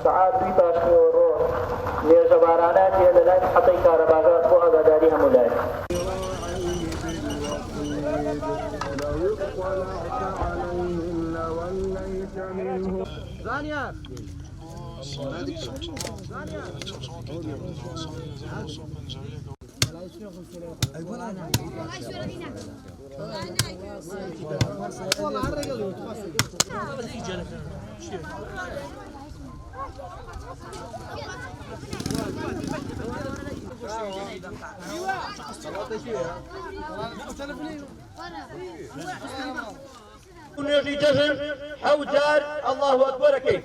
سعات دوی باشنی و ڕۆ نوێژە باراناتیە لە لای محەطەی کارەباگات بۆ ئاگاداری هەموو لای. نوێژی جەژن حەوجار الله ئەکبەرەکەی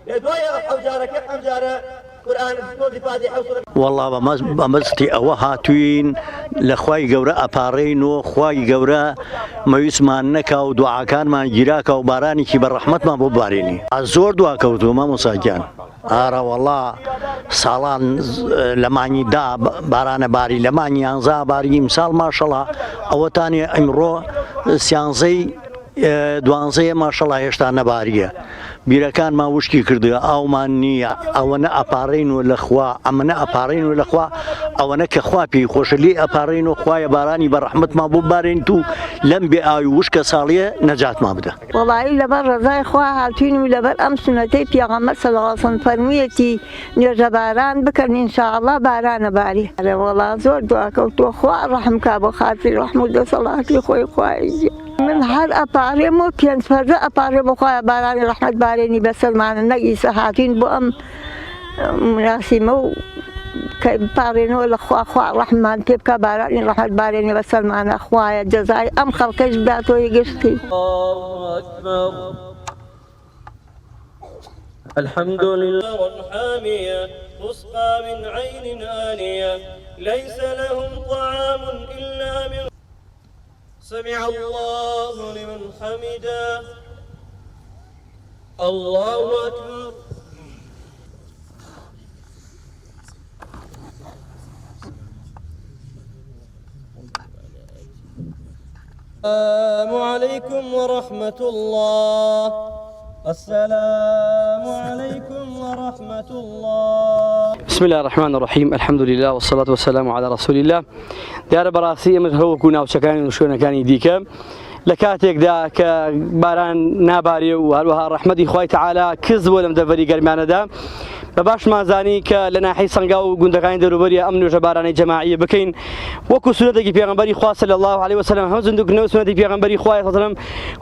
لێ دوایە حەوجارەکە ئەمجارە قورئان سورەتی فاتیحە والله بەمەستی ئەوە هاتوین لە خوای گەورە ئەپارڕین و خوای گەورە مەویستمان نەکا و دوعاکانمان گیراکە و بارانێکی بەڕەحمەتمان بۆ بارێنی زۆر دواکەوتووە مامۆستاگیان ئارە وەڵڵا ساڵان لە مانگیدا بارانە باری لە مانگی 11 باری ئیمساڵ ماشەڵڵا ئەوەتانێ ئەمڕۆ سیانزەی 12 ماشەڵڵا هێشتا نەباریە بیرەکانمان وشکی کردووە ئاومان نییە ئەوەنە ئەپارڕین و لەخوا ئەمەنە ئەپارڕین و لەخوا ئەوەنە کە خوا پێی خۆشە لێ ئەپارڕین و خوایە بارانی بەڕەحمەتمان بۆ بارێن و لەم بێ ئاوی وشکە ساڵیە نەجاتمان بدە. وەڵایی لەبەر ڕزای خوا هاتوین و لەبەر ئەم سنەتەی پێغەمبەر صلی الله علیه و سلم فەرموویەتی نوێژە باران بکەن ئینشاءالله بارانە باری. وەڵا زۆر دواکەوتووە خوا ڕەحم کا بۆ خاتری ڕەحم و دەسەڵاتی خۆی خوای من هەر ئەپارێم و پێنج فەرزە ئەپارێم و خوایە بارانی ڕەحمەت بارێنی بەسەرمانە نەگیسە هاتین بۆ ئەم مناسیمە و کە بپارێنەوە لە خوا ڕەحممان پێ بکە بارانی ڕەحمەت بارێنی بەسەرمانە خوایە جەزای ئەم خەڵکەش بداتەوە گشتی. الحمد لله والحامية تسقى من عين آنية ليس لهم طعام إلا من سمع الله لمن حمده الله أكبر. السلام عليكم ورحمة الله. السلام عليكم ورحمة الله. بسم الله الرحمن الرحيم الحمد لله والصلاة والسلام على رسول الله. دار براسي مجهول كنا وشكاني وشونا كان ديكا لكاتك دا كباران ناباري وهروها رحمتي خوي تعالى كذب ولم دبري قرمانا دا بباش ما زاني كلنا حي سنقاو قندقين دروبريا أمن وجباراني جماعية بكين وكو سنتي بيغمبري خوا صلى الله عليه وسلم هم زندوق نو سنتي بيغمبري خوا صلى الله عليه وسلم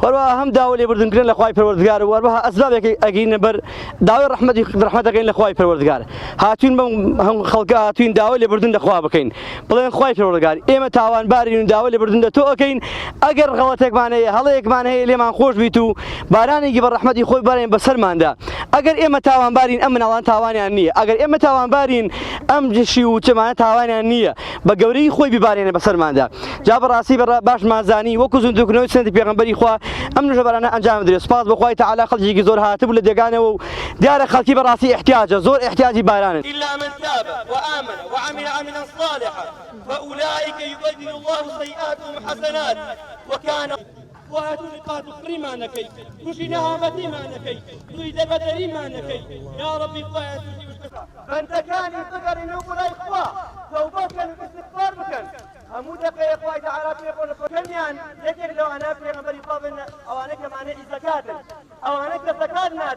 وروها هم داولي بردن كلن لخواي پروردگار وروها أسباب أجين بر داوي رحمتك أجين لخواي پروردگار هاتين هم خلق هاتين داولي بردن لخوا بكين بلين خواي پروردگار إما تاوان بارين داولي بردن تو أكين أجر غلطك معناه هلاك معناه اللي ما نخوش بيتو باراني جبر رحمتي خوي بارين بسرمان دا أجر إما تاوان بارين أمن الله تاوانیان نییە ئەگەر ئێمە تاوان بارین ئەم جشی و چەمانە تاوانیان نییە بە گەورەی خۆی بیبارێنە بەسەرماندا جا بەڕاستی باش مازانی وەکو زندوقنەوەی سنەتی پێغەمبەری خوا ئەم نوێژە بارانە ئەنجام بدرێت سوپاس بەخوای تەعالا خەڵکێکی زۆر هاتبوو لە دێگانەوە و دیارە خەڵکی بەڕاستی احتیاجە زۆر احتیاجی بارانن إلا من تاب وآمن وعمل عملا صالحا فأولئك يبدل الله سيئاتهم حسنات وكان وهاتوا نقاط ما نكي وشنا هامتي ما نكي نريد بدري ما نكي يا ربي وهاتوا فانت كان يطقر نقول إخوة توبة كان باستغفار مكان همودك يا إخوة تعالى في يقول فكنيان لكن لو أنا في غنبري طابن أو أنا كمان زكاة أو أنا كزكاة